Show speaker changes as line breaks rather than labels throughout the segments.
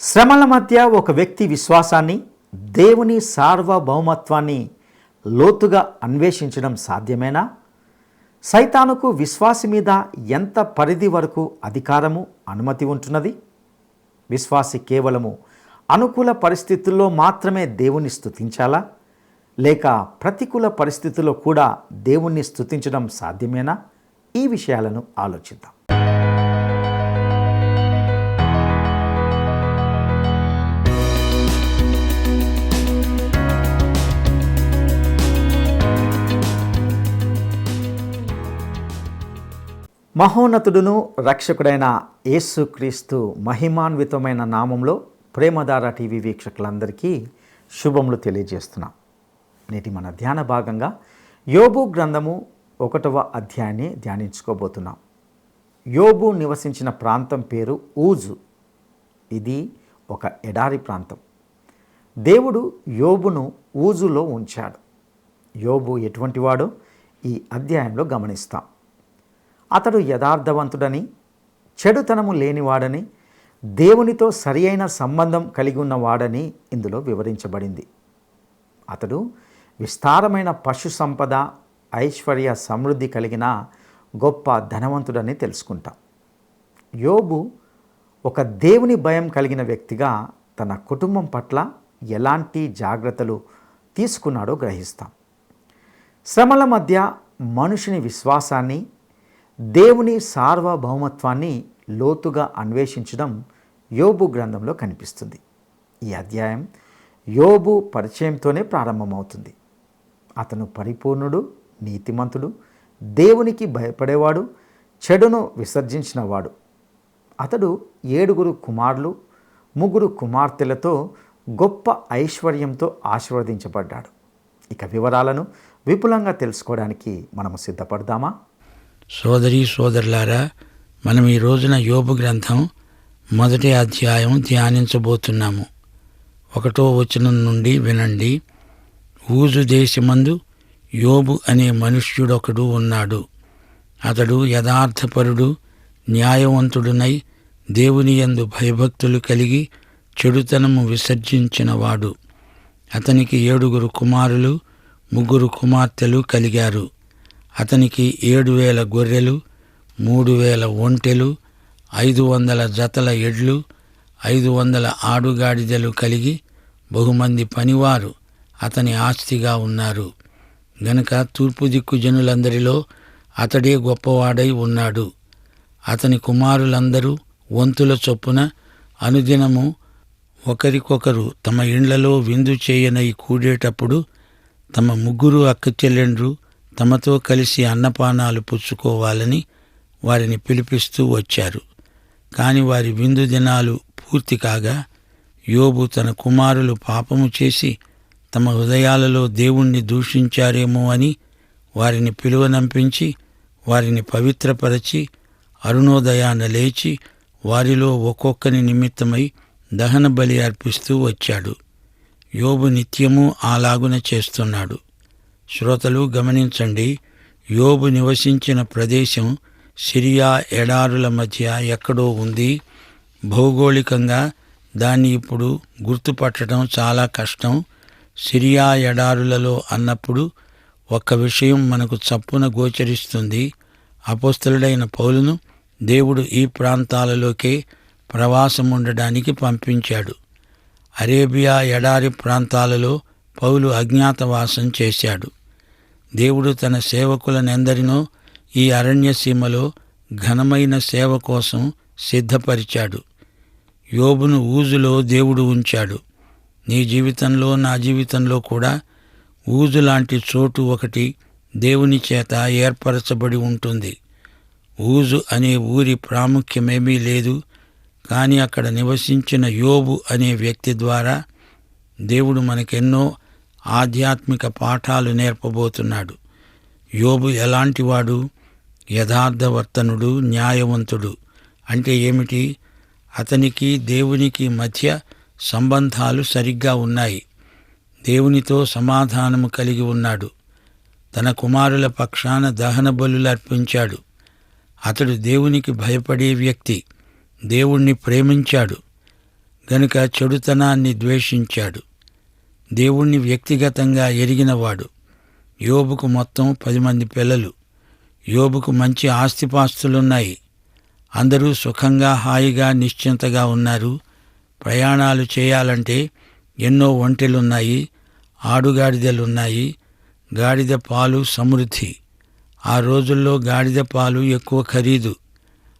శ్రమల మధ్య ఒక వ్యక్తి విశ్వాసాన్ని, దేవుని సార్వభౌమత్వాన్ని లోతుగా అన్వేషించడం సాధ్యమేనా? సైతానుకు విశ్వాసి మీద ఎంత పరిధి వరకు అధికారము, అనుమతి ఉంటున్నది? విశ్వాసి కేవలము అనుకూల పరిస్థితుల్లో మాత్రమే దేవుణ్ణి స్తుతించాలా? లేక ప్రతికూల పరిస్థితుల్లో కూడా దేవుణ్ణి స్తుతించడం సాధ్యమేనా? ఈ విషయాలను ఆలోచిద్దాం. మహోన్నతుడును రక్షకుడైన యేసుక్రీస్తు మహిమాన్వితమైన నామంలో ప్రేమధార టీవీ వీక్షకులందరికీ శుభములు తెలియజేస్తున్నాం. నేటి మన ధ్యాన భాగంగా యోబు గ్రంథము 1వ అధ్యాయాన్ని ధ్యానించుకోబోతున్నాం. యోబు నివసించిన ప్రాంతం పేరు ఊజు. ఇది ఒక ఎడారి ప్రాంతం. దేవుడు యోబును ఊజులో ఉంచాడు. యోబు ఎటువంటి వాడో ఈ అధ్యాయంలో గమనిస్తాం. అతడు యథార్థవంతుడని, చెడుతనము లేనివాడని, దేవునితో సరి అయిన సంబంధం కలిగి ఉన్నవాడని ఇందులో వివరించబడింది. అతడు విస్తారమైన పశు సంపద, ఐశ్వర్య సమృద్ధి కలిగిన గొప్ప ధనవంతుడని తెలుసుకుంటాం. యోబు ఒక దేవుని భయం కలిగిన వ్యక్తిగా తన కుటుంబం పట్ల ఎలాంటి జాగ్రత్తలు తీసుకున్నాడో గ్రహిస్తాం. శ్రమల మధ్య మనుషుని విశ్వాసాన్ని, దేవుని సార్వభౌమత్వాన్ని లోతుగా అన్వేషించడం యోబు గ్రంథంలో కనిపిస్తుంది. ఈ అధ్యాయం యోబు పరిచయంతోనే ప్రారంభమవుతుంది. అతను పరిపూర్ణుడు, నీతిమంతుడు, దేవునికి భయపడేవాడు, చెడును విసర్జించినవాడు. అతడు 7 కుమారులు, 3 కుమార్తెలతో గొప్ప ఐశ్వర్యంతో ఆశీర్వదించబడ్డాడు. ఇక వివరాలను విపులంగా తెలుసుకోవడానికి మనము సిద్ధపడదామా?
సోదరీ సోదరులారా, మనం ఈ రోజున యోబు గ్రంథం 1వ అధ్యాయం ధ్యానించబోతున్నాము. 1వ వచనం నుండి వినండి. ఊజు దేశమందు యోబు అనే మనుష్యుడొకడు ఉన్నాడు. అతడు యథార్థపరుడు, న్యాయవంతుడునై దేవుని యందు భయభక్తులు కలిగి చెడుతనము విసర్జించినవాడు. అతనికి 7 కుమారులు, 3 కుమార్తెలు కలిగారు. అతనికి 7,000 గొర్రెలు, 3,000 ఒంటెలు, 500 జతల ఎడ్లు, 500 ఆడుగాడిదలు కలిగి బహుమంది పనివారు అతని ఆస్తిగా ఉన్నారు. గనుక తూర్పు దిక్కు జనులందరిలో అతడే గొప్పవాడై ఉన్నాడు. అతని కుమారులందరూ వంతుల చొప్పున అనుదినము ఒకరికొకరు తమ ఇండ్లలో విందు చేయనై కూడేటప్పుడు తమ 3 అక్కచెల్లెండ్రు తమతో కలిసి అన్నపానాలు పుచ్చుకోవాలని వారిని పిలిపిస్తూ వచ్చారు. కాని వారి విందు దినాలు పూర్తి కాగా యోబు తన కుమారులు పాపము చేసి తమ హృదయాలలో దేవుణ్ణి దూషించారేమో అని వారిని పిలువనంపించి వారిని పవిత్రపరచి అరుణోదయాన లేచి వారిలో ఒక్కొక్కని నిమిత్తమై దహన బలి అర్పిస్తూ వచ్చాడు. యోబు నిత్యము అలాగున చేస్తున్నాడు. శ్రోతలు గమనించండి. యోబు నివసించిన ప్రదేశం సిరియా ఎడారుల మధ్య ఎక్కడో ఉంది. భౌగోళికంగా దాన్ని ఇప్పుడు గుర్తుపట్టడం చాలా కష్టం. సిరియా ఎడారులలో అన్నప్పుడు ఒక్క విషయం మనకు చప్పున గోచరిస్తుంది. అపోస్తలుడైన పౌలును దేవుడు ఈ ప్రాంతాలలోకే ప్రవాసముండడానికి పంపించాడు. అరేబియా ఎడారి ప్రాంతాలలో పౌలు అజ్ఞాతవాసం చేశాడు. దేవుడు తన సేవకులనెందరినో ఈ అరణ్యసీమలో ఘనమైన సేవ కోసం సిద్ధపరిచాడు. యోబును ఊజులో దేవుడు ఉంచాడు. నీ జీవితంలో, నా జీవితంలో కూడా ఊజు లాంటి చోటు ఒకటి దేవుని చేత ఏర్పరచబడి ఉంటుంది. ఊజు అనే ఊరి ప్రాముఖ్యమేమీ లేదు. కానీ అక్కడ నివసించిన యోబు అనే వ్యక్తి ద్వారా దేవుడు మనకెన్నో ఆధ్యాత్మిక పాఠాలు నేర్పబోతున్నాడు. యోబు ఎలాంటివాడు? యథార్థవర్తనుడు, న్యాయవంతుడు. అంటే ఏమిటి? అతనికి దేవునికి మధ్య సంబంధాలు సరిగ్గా ఉన్నాయి. దేవునితో సమాధానము కలిగి ఉన్నాడు. తన కుమారుల పక్షాన దహన బలులు అర్పించాడు. అతడు దేవునికి భయపడే వ్యక్తి. దేవుణ్ణి ప్రేమించాడు. గనుక చెడుతనాన్ని ద్వేషించాడు. దేవుణ్ణి వ్యక్తిగతంగా ఎరిగినవాడు. యోబుకు మొత్తం 10 మంది పిల్లలు. యోబుకు మంచి ఆస్తిపాస్తులున్నాయి. అందరూ సుఖంగా హాయిగా నిశ్చింతగా ఉన్నారు. ప్రయాణాలు చేయాలంటే ఎన్నో ఒంటెలున్నాయి, ఆడుగాడిదలున్నాయి. గాడిద పాలు సమృద్ధి. ఆ రోజుల్లో గాడిద పాలు ఎక్కువ ఖరీదు.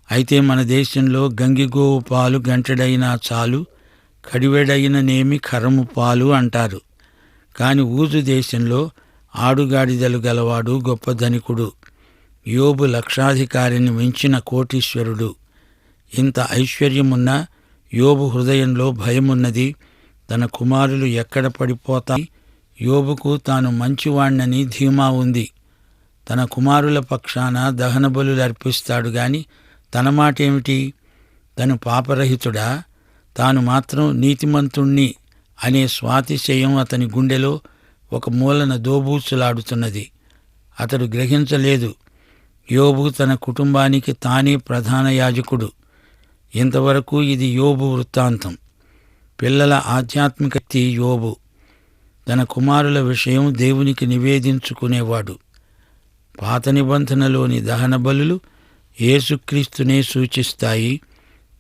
అయితే మన దేశంలో గంగిగోవు పాలు గంటెడైనా చాలు, కడివెడైననేమి కరము పాలు అంటారు. కాని ఊజు దేశంలో ఆడుగాడిదలు గలవాడు గొప్ప ధనికుడు. యోబు లక్షాధికారిని మించిన కోటీశ్వరుడు. ఇంత ఐశ్వర్యమున్నా యోబు హృదయంలో భయమున్నది. తన కుమారులు ఎక్కడ పడిపోతాయి? యోబుకు తాను మంచివాణ్ణని ధీమా ఉంది. తన కుమారుల పక్షాన దహనబలులు అర్పిస్తాడు గాని తన మాటేమిటి? తను పాపరహితుడా? తాను మాత్రం నీతిమంతుణ్ణి అనే స్వాతిశయం అతని గుండెలో ఒక మూలన దోబూచులాడుతున్నది. అతడు గ్రహించలేదు, యోబు తన కుటుంబానికి తానే ప్రధాన యాజకుడు. ఇంతవరకు ఇది యోబు వృత్తాంతం. పిల్లల ఆధ్యాత్మికత యోబు. తన కుమారుల విషయం దేవునికి నివేదించుకునేవాడు. పాత నిబంధనలోని దహన బలులు యేసుక్రీస్తునే సూచిస్తాయి.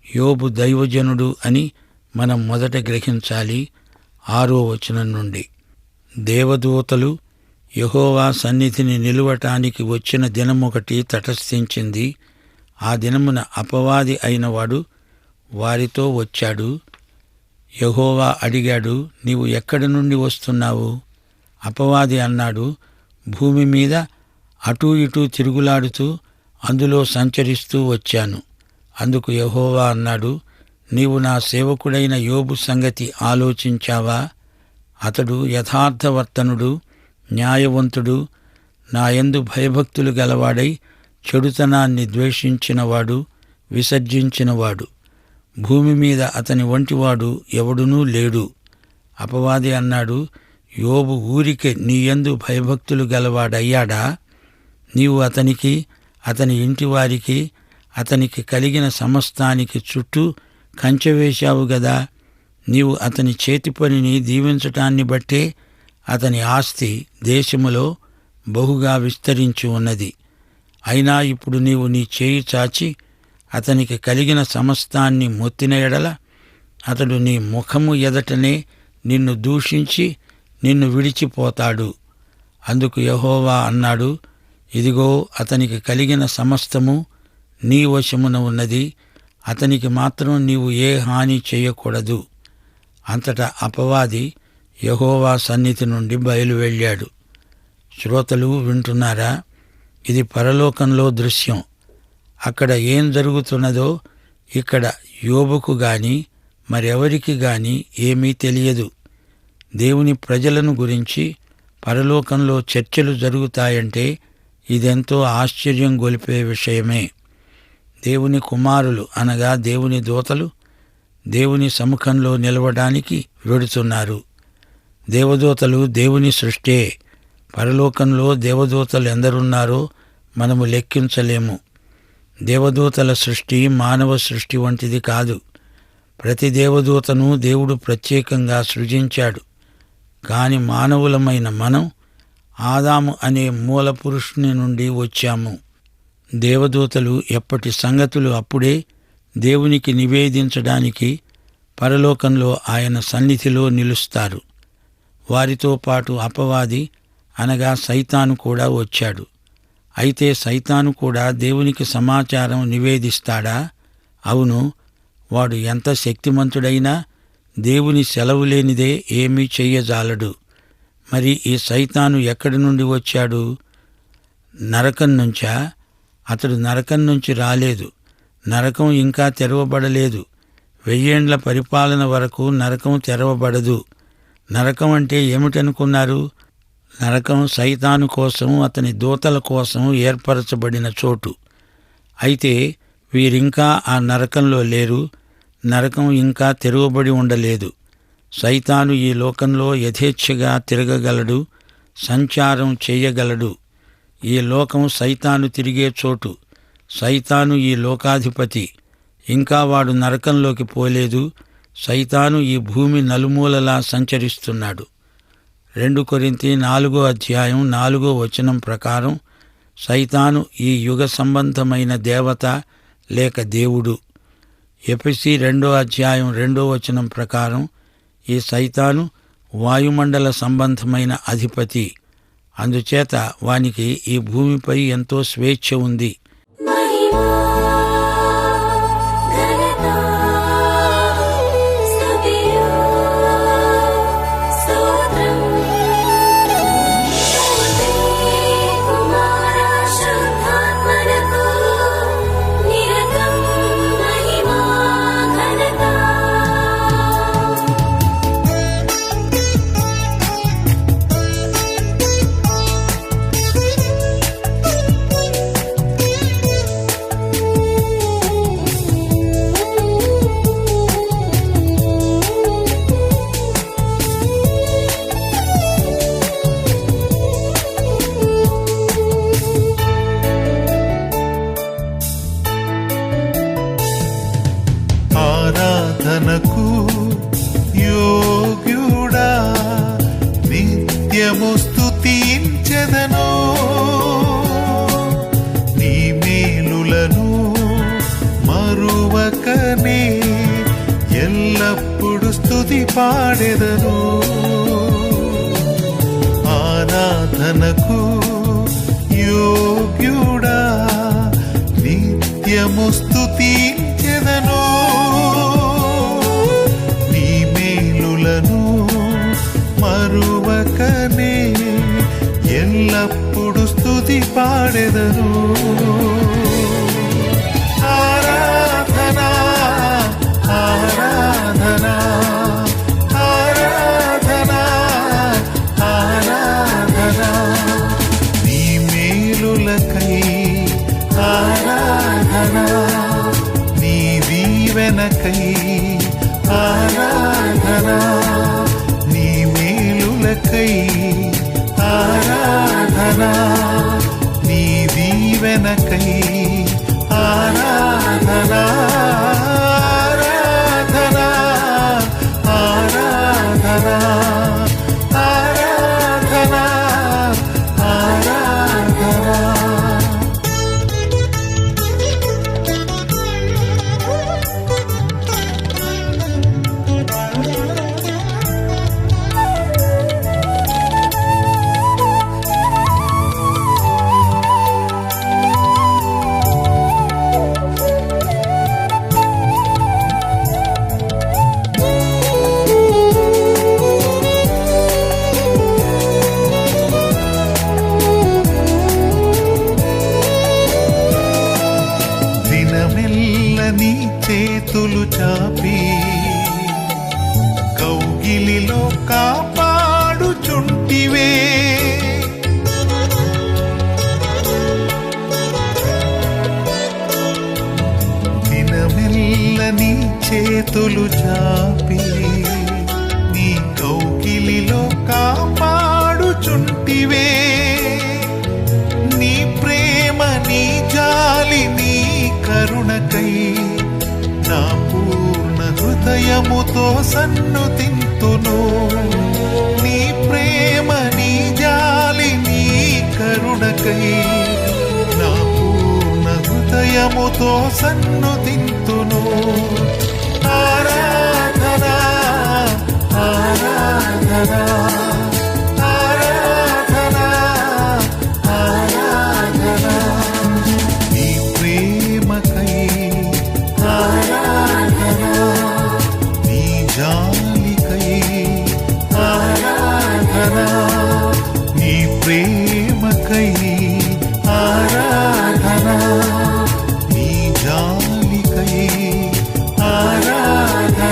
యోబు దైవజనుడు అని మనం మొదట గ్రహించాలి. 6వ వచనం నుండి. దేవదూతలు యెహోవా సన్నిధిని నిలువటానికి వచ్చిన దినమొకటి తటస్థించింది. ఆ దినమున అపవాది అయినవాడు వారితో వచ్చాడు. యెహోవా అడిగాడు, నీవు ఎక్కడి నుండి వస్తున్నావు? అపవాది అన్నాడు, భూమి మీద అటూ ఇటూ తిరుగులాడుతూ అందులో సంచరిస్తూ వచ్చాను. అందుకు యెహోవా అన్నాడు, నీవు నా సేవకుడైన యోబు సంగతి ఆలోచించావా? అతడు యథార్థవర్తనుడు, న్యాయవంతుడు, నాయందు భయభక్తులు గలవాడై చెడుతనాన్ని ద్వేషించినవాడు, విసర్జించినవాడు. భూమి మీద అతని వంటివాడు ఎవడునూ లేడు. అపవాది అన్నాడు, యోబు ఊరికే నీయందు భయభక్తులు గలవాడయ్యాడా? నీవు అతనికి, అతని ఇంటివారికి, అతనికి కలిగిన సమస్తానికి చుట్టూ కంచె వేశావు గదా. నీవు అతని చేతి పనిని దీవించటాన్ని బట్టే అతని ఆస్తి దేశములో బహుగా విస్తరించి ఉన్నది. అయినా ఇప్పుడు నీవు నీ చేయి చాచి అతనికి కలిగిన సమస్తాన్ని మొత్తిన ఎడల అతడు నీ ముఖము ఎదటనే నిన్ను దూషించి నిన్ను విడిచిపోతాడు. అందుకు యెహోవా అన్నాడు, ఇదిగో అతనికి కలిగిన సమస్తము నీ వశమున ఉన్నది, అతనికి మాత్రం నీవు ఏ హాని చేయకూడదు. అంతటా అపవాది యెహోవా సన్నిధి నుండి బయలువెళ్ళాడు. శ్రోతలు వింటున్నారా? ఇది పరలోకంలో దృశ్యం. అక్కడ ఏం జరుగుతున్నదో ఇక్కడ యోబుకు గాని మరెవరికి గాని ఏమీ తెలియదు. దేవుని ప్రజలను గురించి పరలోకంలో చర్చలు జరుగుతాయంటే ఇదెంతో ఆశ్చర్యం గొలిపే విషయమే. దేవుని కుమారులు అనగా దేవుని దూతలు దేవుని సముఖంలో నిలవడానికి వెడుతున్నారు. దేవదూతలు దేవుని సృష్టే. పరలోకంలో దేవదూతలు ఎందరున్నారో మనము లెక్కించలేము. దేవదూతల సృష్టి మానవ సృష్టి వంటిది కాదు. ప్రతి దేవదూతను దేవుడు ప్రత్యేకంగా సృజించాడు. కాని మానవులమైన మనం ఆదాము అనే మూల పురుషుని నుండి వచ్చాము. దేవదూతలు ఎప్పటి సంగతులు అప్పుడే దేవునికి నివేదించడానికి పరలోకంలో ఆయన సన్నిధిలో నిలుస్తారు. వారితో పాటు అపవాది అనగా సైతాను కూడా వచ్చాడు. అయితే సైతాను కూడా దేవునికి సమాచారం నివేదిస్తాడా? అవును, వాడు ఎంత శక్తిమంతుడైనా దేవుని సెలవు లేనిదే ఏమీ చెయ్యజాలడు. మరి ఈ సైతాను ఎక్కడి నుండి వచ్చాడు? నరకం నుంచా? అతడు నరకం నుంచి రాలేదు. నరకం ఇంకా తెరవబడలేదు. 1000 ఏండ్ల పరిపాలన వరకు నరకం తెరవబడదు. నరకం అంటే ఏమిటనుకున్నారు? నరకం సైతాను కోసం, అతని దూతల కోసం ఏర్పరచబడిన చోటు. అయితే వీరింకా ఆ నరకంలో లేరు. నరకం ఇంకా తెరవబడి ఉండలేదు. సైతాను ఈ లోకంలో యథేచ్ఛగా తిరగగలడు, సంచారం చేయగలడు. ఈ లోకం సైతాను తిరిగే చోటు. సైతాను ఈ లోకాధిపతి. ఇంకా వాడు నరకంలోకి పోలేదు. సైతాను ఈ భూమి నలుమూలలా సంచరిస్తున్నాడు. 2 కొరింథీ 4:4 ప్రకారం సైతాను ఈ యుగ సంబంధమైన దేవత లేక దేవుడు. ఎఫెసీ 2:2 ప్రకారం ఈ సైతాను వాయుమండల సంబంధమైన అధిపతి. అందుచేత వానికి ఈ భూమిపై ఎంతో స్వేచ్ఛ ఉంది.
మహిమా ఘనత స్తుతియు స్తోత్రం తండ్రి కుమార శుద్ధాత్మలకు నిరతం మహిమా ఘనత.
ఆరాధనకు యోగ్యుడా నిత్యము స్తుతించెదను. నీ మేలులను మరువకనే ఎల్లప్పుడు స్తుతి పాడెదను. ఆరాధనకు యోగ్యుడా నిత్యము స్తుతించెదను. నీ మేలులను మరువకనే ఎల్లప్పుడు స్తుతి పాడెదను. ఆరాధనా ఆరాధనా ఆరాధనా ఆరాధనా నీ మేలులకై ఆరాధనా నీ దీవెనకై ఆరాధనా నీ మేలులకై ఆరాధనా నీ దీవెనకై ఆరాధనా ఆరాధనా ఆరాధనా ఆరాధనా ఆరాధనా. దినమెల్ల నీ చేతులు చాపి కౌగిలిలో కాపాడుచుంటివే. దినమెల్ల నీ చేతులు చాపి నీ కౌగిలిలో కాపాడుచుంటివే. నీ ప్రేమ నీ జాలి నీ కరుణకై నా పూర్ణ హృదయముతో సన్నుతింతును. నీ ప్రేమ నీ జాలి నీ కరుణకై నా పూర్ణ హృదయముతో సన్నుతింతును. ఆరాధనా ఆరాధనా ఆరాధనా ఆరాధనా నీ ప్రేమకై ఆరాధనా నీ జాలికై ఆరాధనా నీ ప్రేమకై ఆరాధనా నీ జాలికై ఆరాధనా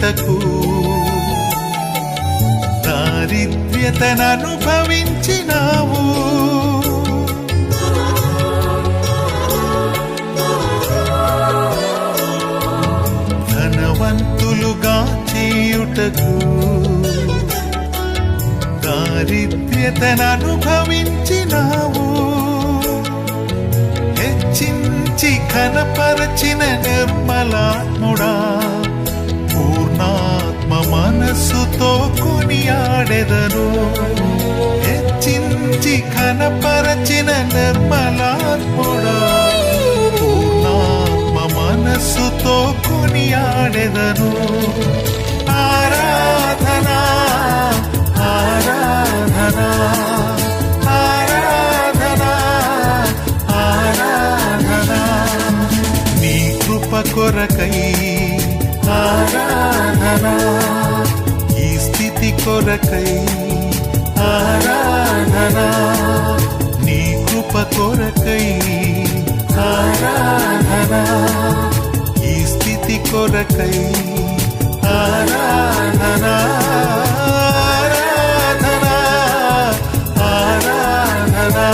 చేయుటకు దారిద్ర్యతననుభవించినావు. ధనవంతులుగా చేయుటకు దారిద్ర్యతననుభవించినావు. హెచ్చించి ఘనపరచిన నిర్మలాత్ముడా, పూర్ణాత్మ మనస్సుతో కొనియాడెదను. హెచ్చించి ఘనపరచిన నిర్మలాత్ముడా, పూర్ణాత్మ మనస్సుతో కొనియాడెదను. ఆరాధనా ఆరాధనా ఆరాధనా ఆరాధనా నీ కృప కొరకై ఆరాధనా, ఈ స్థితి కొరకై ఆరాధనా, నీ కృప కొరకై ఆరాధనా, ఈ స్థితి కొరకై ఆరాధనా ఆరాధనా ఆరాధనా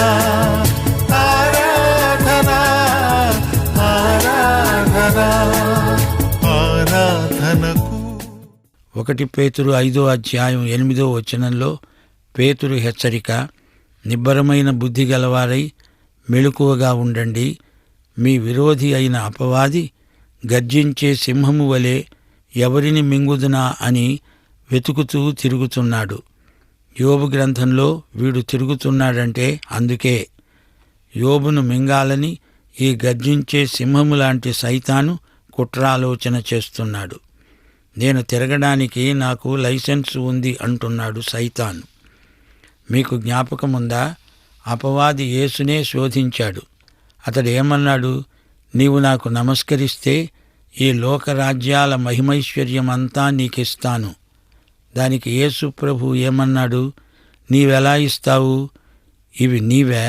ఆరాధనా ఆరాధనా ఆరాధనకు.
1 పేతురు 5వ అధ్యాయం 8వ వచనంలో పేతురు హెచ్చరిక, నిబ్బరమైన బుద్ధి గలవారై మెలకువగా ఉండండి. మీ విరోధి అయిన అపవాది గర్జించే సింహము వలె ఎవరిని మింగుదునా అని వెతుకుతూ తిరుగుతున్నాడు. యోబు గ్రంథంలో వీడు తిరుగుతున్నాడంటే అందుకే. యోబును మింగాలని ఈ గర్జించే సింహము లాంటి సైతాను కుట్రాలోచన చేస్తున్నాడు. నేను తిరగడానికి నాకు లైసెన్స్ ఉంది అంటున్నాడు సైతాను. మీకు జ్ఞాపకముందా? అపవాది యేసునే శోధించాడు. అతడు ఏమన్నాడు? నీవు నాకు నమస్కరిస్తే ఈ లోకరాజ్యాల మహిమైశ్వర్యమంతా నీకిస్తాను. దానికి యేసు ప్రభు ఏమన్నాడు? నీవెలా ఇస్తావు? ఇవి నీవే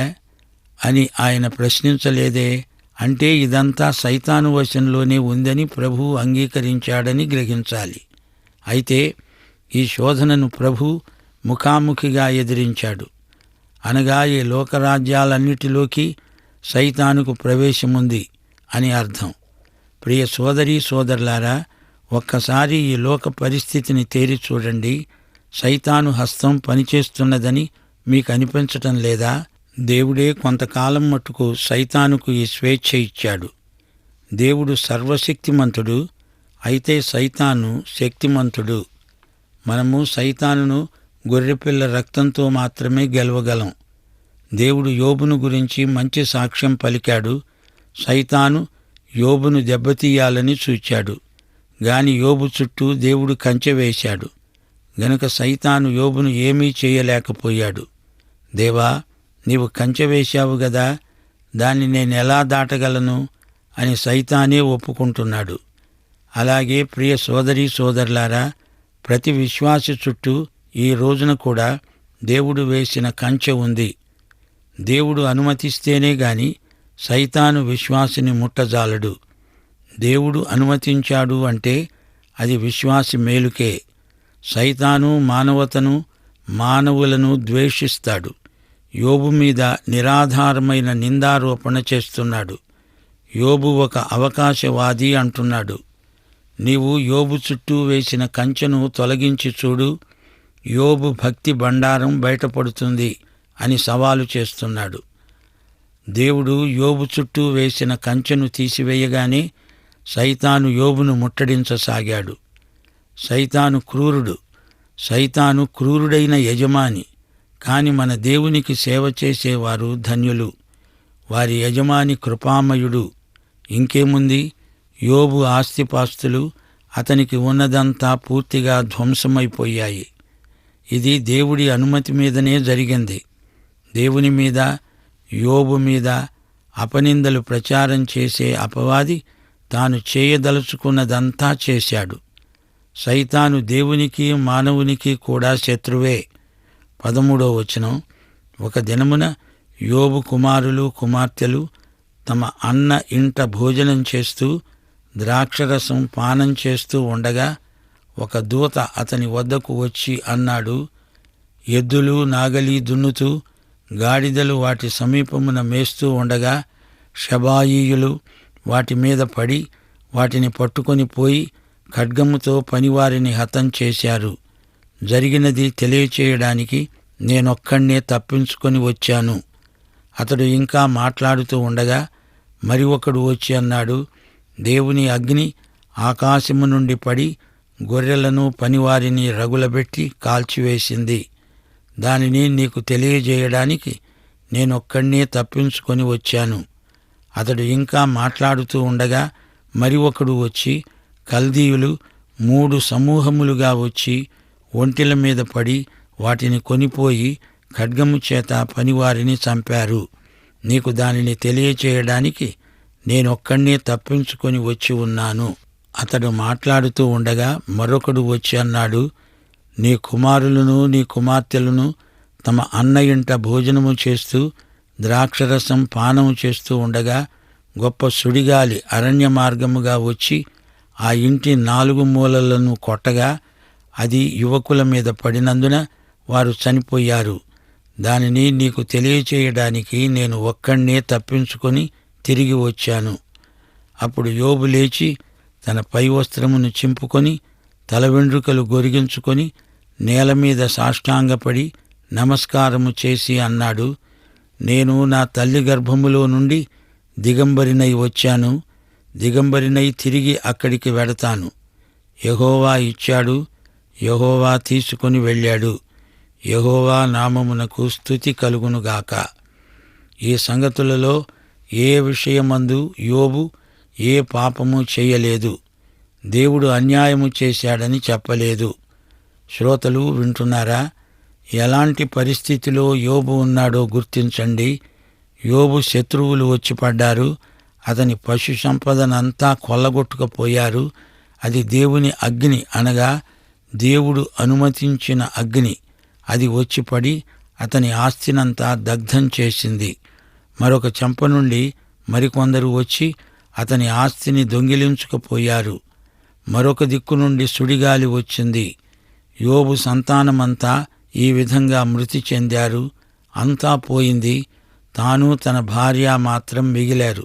అని ఆయన ప్రశ్నించలేదే. అంటే ఇదంతా సైతాను వశంలోనే ఉందని ప్రభువు అంగీకరించాడని గ్రహించాలి. అయితే ఈ శోధనను ప్రభు ముఖాముఖిగా ఎదిరించాడు. అనగా ఈ లోకరాజ్యాలన్నిటిలోకి సైతానుకు ప్రవేశముంది అని అర్థం. ప్రియ సోదరీ సోదరులారా, ఒక్కసారి ఈ లోక పరిస్థితిని తేరి చూడండి. సైతాను హస్తం పనిచేస్తున్నదని మీకు అనిపించటం లేదా? దేవుడే కొంతకాలం మట్టుకు సైతానుకు ఈ స్వేచ్ఛ ఇచ్చాడు. దేవుడు సర్వశక్తిమంతుడు, అయితే సైతాను శక్తిమంతుడు. మనము సైతానును గొర్రెపిల్ల రక్తంతో మాత్రమే గెలవగలం. దేవుడు యోబును గురించి మంచి సాక్ష్యం పలికాడు. సైతాను యోబును దెబ్బతీయాలని చూచాడు, గాని యోబు చుట్టూ దేవుడు కంచె వేశాడు. గనుక సైతాను యోబును ఏమీ చేయలేకపోయాడు. దేవా, నీవు కంచె వేశావు గదా, దాన్ని నేనెలా దాటగలను అని సైతానే ఒప్పుకుంటున్నాడు. అలాగే ప్రియ సోదరీ సోదరులారా, ప్రతి విశ్వాసి చుట్టూ ఈ రోజున కూడా దేవుడు వేసిన కంచె ఉంది. దేవుడు అనుమతిస్తేనే గాని సైతాను విశ్వాసిని ముట్టజాలడు. దేవుడు అనుమతించాడు అంటే అది విశ్వాసి మేలుకే. సైతాను మానవతను, మానవులను ద్వేషిస్తాడు. యోబు మీద నిరాధారమైన నిందారోపణ చేస్తున్నాడు. యోబు ఒక అవకాశవాది అంటున్నాడు. నీవు యోబు చుట్టూ వేసిన కంచెను తొలగించి చూడు, యోబు భక్తి బండారం బయటపడుతుంది అని సవాలు చేస్తున్నాడు. దేవుడు యోబు చుట్టూ వేసిన కంచెను తీసివేయగానే సైతాను యోబును ముట్టడించసాగాడు. సైతాను క్రూరుడు. సైతాను క్రూరుడైన యజమాని. కాని మన దేవునికి సేవ చేసేవారు ధన్యులు. వారి యజమాని కృపామయుడు. ఇంకేముంది? యోబు ఆస్తిపాస్తులు, అతనికి ఉన్నదంతా పూర్తిగా ధ్వంసమైపోయాయి. ఇది దేవుడి అనుమతి మీదనే జరిగింది. దేవుని మీద, యోబు మీద అపనిందలు ప్రచారం చేసే అపవాది తాను చేయదలుచుకున్నదంతా చేశాడు. సైతాను దేవునికి మానవునికి కూడా శత్రువే. 13వ వచనం, ఒక దినమున యోబు కుమారులు కుమార్తెలు తమ అన్న ఇంట భోజనం చేస్తూ ద్రాక్షరసం పానం చేస్తూ ఉండగా ఒక దూత అతని వద్దకు వచ్చి అన్నాడు, ఎద్దులు నాగలి దున్నుతూ గాడిదలు వాటి సమీపమున మేస్తూ ఉండగా షబాయీయులు వాటి మీద పడి వాటిని పట్టుకొని పోయి ఖడ్గముతో పనివారిని హతం చేశారు. జరిగినది తెలియచేయడానికి నేనొక్కడే తప్పించుకొని వచ్చాను. అతడు ఇంకా మాట్లాడుతూ ఉండగా మరి ఒకడు వచ్చి అన్నాడు, దేవుని అగ్ని ఆకాశము నుండి పడి గొర్రెలను పనివారిని రగులబెట్టి కాల్చివేసింది. దానిని నీకు తెలియజేయడానికి నేనొక్కడే తప్పించుకొని వచ్చాను. అతడు ఇంకా మాట్లాడుతూ ఉండగా మరి ఒకడు వచ్చి, కల్దీయులు 3 సమూహములుగా వచ్చి ఒంటెల మీద పడి వాటిని కొనిపోయి ఖడ్గము చేత పనివారిని చంపారు. నీకు దానిని తెలియచేయడానికి నేనొక్కడే తప్పించుకొని వచ్చి ఉన్నాను. అతడు మాట్లాడుతూ ఉండగా మరొకడు వచ్చి అన్నాడు, నీ కుమారులను నీ కుమార్తెలను తమ అన్న ఇంట భోజనము చేస్తూ ద్రాక్షరసం పానము చేస్తూ ఉండగా గొప్ప సుడిగాలి అరణ్య మార్గముగా వచ్చి ఆ ఇంటి 4 మూలలను కొట్టగా అది యువకుల మీద పడినందున వారు చనిపోయారు. దానిని నీకు తెలియచేయడానికి నేను ఒక్కడే తప్పించుకొని తిరిగి వచ్చాను. అప్పుడు యోబు లేచి తన పై వస్త్రమును చింపుకొని తల వెండ్రుకలు గొరిగించుకొని నేల మీద సాష్టాంగపడి నమస్కారము చేసి అన్నాడు, నేను నా తల్లి గర్భములో నుండి దిగంబరినై వచ్చాను. దిగంబరినై తిరిగి అక్కడికి వెడతాను. యెహోవా ఇచ్చాడు, యెహోవా తీసుకొని వెళ్ళాడు. యెహోవా నామమునకు స్తుతి కలుగునుగాక. ఈ సంగతులలో ఏ విషయమందు యోబు ఏ పాపము చేయలేదు. దేవుడు అన్యాయము చేశాడని చెప్పలేదు. శ్రోతలు వింటున్నారా? ఎలాంటి పరిస్థితిలో యోబు ఉన్నాడో గుర్తించండి. యోబు శత్రువులు వచ్చి పడ్డారు. అతని పశు సంపదనంతా కొల్లగొట్టుకుపోయారు. అది దేవుని అగ్ని, అనగా దేవుడు అనుమతించిన అగ్ని. అది వచ్చి పడి అతని ఆస్తినంతా దగ్ధం చేసింది. మరొక చెంప నుండి మరికొందరు వచ్చి అతని ఆస్తిని దొంగిలించుకుపోయారు. మరొక దిక్కు నుండి సుడిగాలి వచ్చింది. యోబు సంతానమంతా ఈ విధంగా మృతి చెందారు. అంతా పోయింది. తాను తన భార్య మాత్రం మిగిలారు.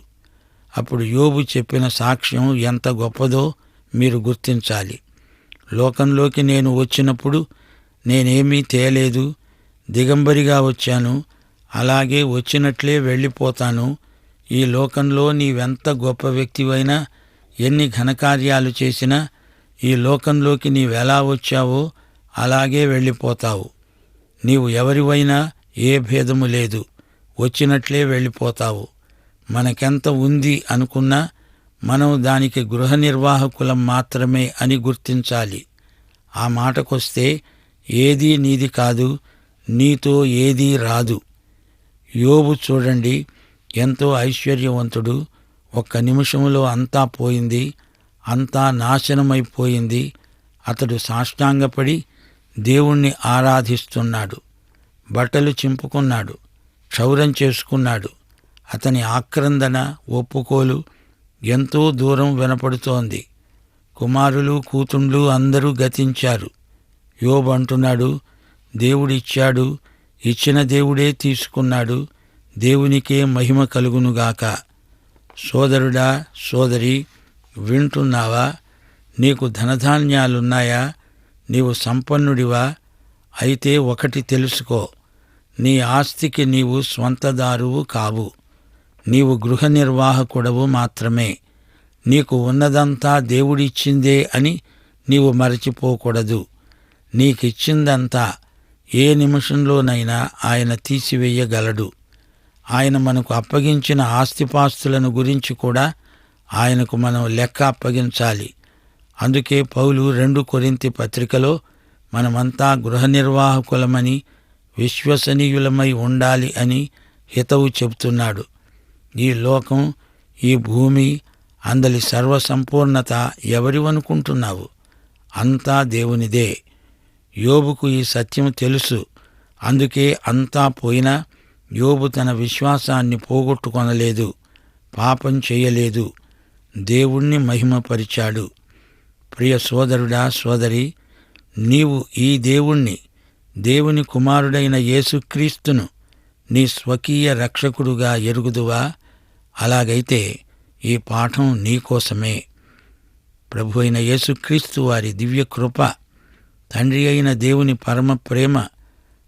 అప్పుడు యోబు చెప్పిన సాక్ష్యం ఎంత గొప్పదో మీరు గుర్తించాలి. లోకంలోకి నేను వచ్చినప్పుడు నేనేమీ తేలేదు. దిగంబరిగా వచ్చాను. అలాగే వచ్చినట్లే వెళ్ళిపోతాను. ఈ లోకంలో నీవెంత గొప్ప వ్యక్తివైనా, ఎన్ని ఘనకార్యాలు చేసినా, ఈ లోకంలోకి నీవెలా వచ్చావో అలాగే వెళ్ళిపోతావు. నీవు ఎవరివైనా ఏ భేదము లేదు. వచ్చినట్లే వెళ్ళిపోతావు. మనకెంత ఉంది అనుకున్నా మనం దానికి గృహ నిర్వాహకులం మాత్రమే అని గుర్తించాలి. ఆ మాటకొస్తే ఏదీ నీది కాదు, నీతో ఏదీ రాదు. యోబు చూడండి, ఎంతో ఐశ్వర్యవంతుడు. ఒక్క నిమిషంలో అంతా పోయింది. అంతా నాశనమైపోయింది. అతడు సాష్టాంగపడి దేవుణ్ణి ఆరాధిస్తున్నాడు. బట్టలు చింపుకున్నాడు. క్షౌరం చేసుకున్నాడు. అతని ఆక్రందన, ఒప్పుకోలు ఎంతో దూరం వినపడుతోంది. కుమారులు, కూతుండ్లు అందరూ గతించారు. యోబు అంటున్నాడు, దేవుడిచ్చాడు, ఇచ్చిన దేవుడే తీసుకున్నాడు. దేవునికే మహిమ కలుగునుగాక. సోదరుడా, సోదరి, వింటున్నావా? నీకు ధనధాన్యాలున్నాయా? నీవు సంపన్నుడివా? అయితే ఒకటి తెలుసుకో, నీ ఆస్తికి నీవు స్వంతదారువు కావు. నీవు గృహ నిర్వాహకుడవు మాత్రమే. నీకు ఉన్నదంతా దేవుడిచ్చిందే అని నీవు మరచిపోకూడదు. నీకిచ్చిందంతా ఏ నిమిషంలోనైనా ఆయన తీసివేయగలడు. ఆయన మనకు అప్పగించిన ఆస్తిపాస్తులను గురించి కూడా ఆయనకు మనం లెక్క అప్పగించాలి. అందుకే పౌలు 2 కొరింథీ పత్రికలో మనమంతా గృహ నిర్వాహకులమని, విశ్వసనీయులమై ఉండాలి అని హితవు చెబుతున్నాడు. ఈ లోకం, ఈ భూమి, అందలి సర్వసంపూర్ణత ఎవరివనుకుంటున్నావు? అంతా దేవునిదే. యోబుకు ఈ సత్యం తెలుసు. అందుకే అంతా పోయినా యోబు తన విశ్వాసాన్ని పోగొట్టుకొనలేదు. పాపం చేయలేదు. దేవుణ్ణి మహిమపరిచాడు. ప్రియ సోదరుడా, సోదరి, నీవు ఈ దేవుణ్ణి, దేవుని కుమారుడైన యేసుక్రీస్తును నీ స్వకీయ రక్షకుడుగా ఎరుగుదువా? అలాగైతే ఈ పాఠం నీకోసమే. ప్రభు అయిన యేసుక్రీస్తు వారి దివ్య కృప, తండ్రి అయిన దేవుని పరమ ప్రేమ,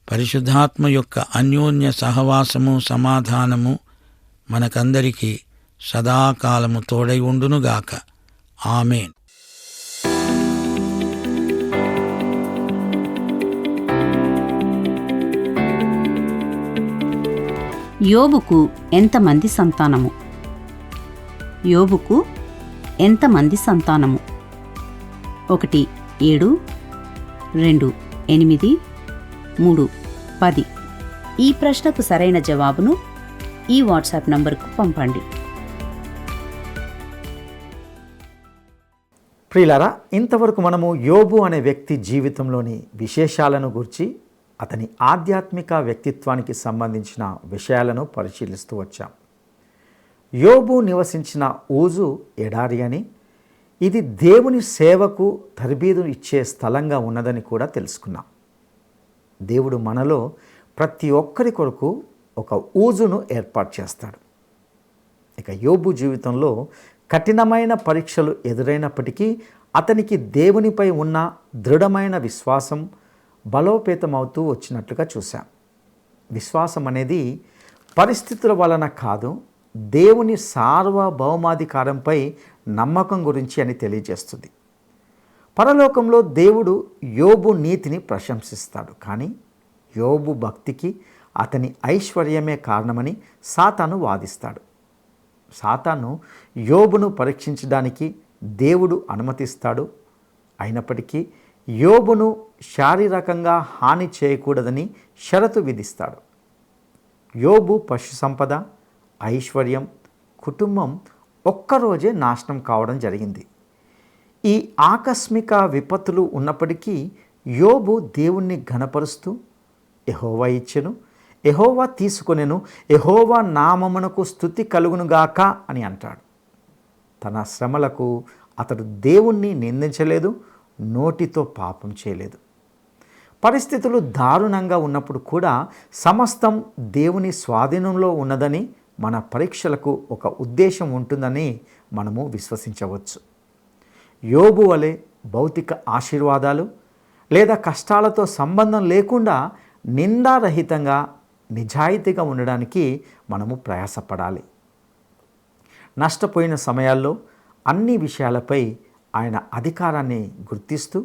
పరిశుద్ధాత్మ యొక్క అన్యోన్య సహవాసము, సమాధానము మనకందరికీ సదాకాలము తోడై ఉండునుగాక. ఆమేన్.
యోబుకు ఎంతమంది సంతానము? యోబుకు ఎంతమంది సంతానము? 1 7, 2 8, 3 10. ఈ ప్రశ్నకు సరైన జవాబును ఈ వాట్సాప్ నంబరుకు పంపండి.
ప్రియులారా, ఇంతవరకు మనము యోబు అనే వ్యక్తి జీవితంలోని విశేషాలను గురించి, అతని ఆధ్యాత్మిక వ్యక్తిత్వానికి సంబంధించిన విషయాలను పరిశీలిస్తూ వచ్చాం. యోబు నివసించిన ఊజు ఎడారి అని, ఇది దేవుని సేవకు తర్బీదు ఇచ్చే స్థలంగా ఉన్నదని కూడా తెలుసుకున్నాం. దేవుడు మనలో ప్రతి ఒక్కరి కొరకు ఒక ఊజును ఏర్పాటు చేస్తాడు. ఇక యోబు జీవితంలో కఠినమైన పరీక్షలు ఎదురైనప్పటికీ అతనికి దేవునిపై ఉన్న దృఢమైన విశ్వాసం బలోపేతమవుతూ వచ్చినట్లుగా చూశాం. విశ్వాసం అనేది పరిస్థితుల వలన కాదు, దేవుని సార్వభౌమాధికారంపై నమ్మకం గురించి అని తెలియజేస్తుంది. పరలోకంలో దేవుడు యోబు నీతిని ప్రశంసిస్తాడు, కానీ యోబు భక్తికి అతని ఐశ్వర్యమే కారణమని సాతాను వాదిస్తాడు. సాతాను యోబును పరీక్షించడానికి దేవుడు అనుమతిస్తాడు. అయినప్పటికీ యోబును శారీరకంగా హాని చేయకూడదని షరతు విధిస్తాడు. యోబు పశు సంపద, ఐశ్వర్యం, కుటుంబం ఒక్కరోజే నాశనం కావడం జరిగింది. ఈ ఆకస్మిక విపత్తులు ఉన్నప్పటికీ యోబు దేవుణ్ణి ఘనపరుస్తూ, యెహోవా ఇచ్చెను, యెహోవా తీసుకొనెను, యెహోవా నామమునకు స్తుతి కలుగునుగాక అని అంటాడు. తన శ్రమలకు అతడు దేవుణ్ణి నిందించలేదు, నోటితో పాపం చేయలేదు. పరిస్థితులు దారుణంగా ఉన్నప్పుడు కూడా సమస్తం దేవుని స్వాధీనంలో ఉన్నదని, మన పరీక్షలకు ఒక ఉద్దేశం ఉంటుందని మనము విశ్వసించవచ్చు. యోబు వలె భౌతిక ఆశీర్వాదాలు లేదా కష్టాలతో సంబంధం లేకుండా నిందారహితంగా నిజాయితీగా ఉండడానికి మనము ప్రయాసపడాలి. నష్టపోయిన సమయాల్లో అన్ని విషయాలపై ఆయన అధికారాన్ని గుర్తిస్తూ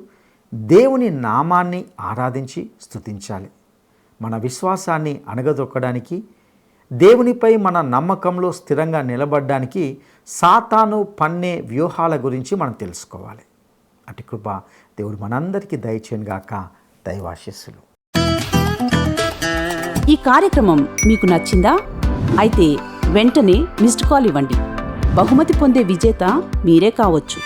దేవుని నామాన్ని ఆరాధించి స్తుతించాలి. మన విశ్వాసాన్ని అణగదొక్కడానికి, దేవునిపై మన నమ్మకంలో స్థిరంగా నిలబడడానికి సాతాను పన్నే వ్యూహాల గురించి మనం తెలుసుకోవాలి. అటు కృప దేవుడు మనందరికీ దయచేయనుగాక. దైవాశీస్సులు.
ఈ కార్యక్రమం మీకు నచ్చిందా? అయితే వెంటనే మిస్డ్ కాల్ ఇవ్వండి. బహుమతి పొందే విజేత మీరే కావచ్చు.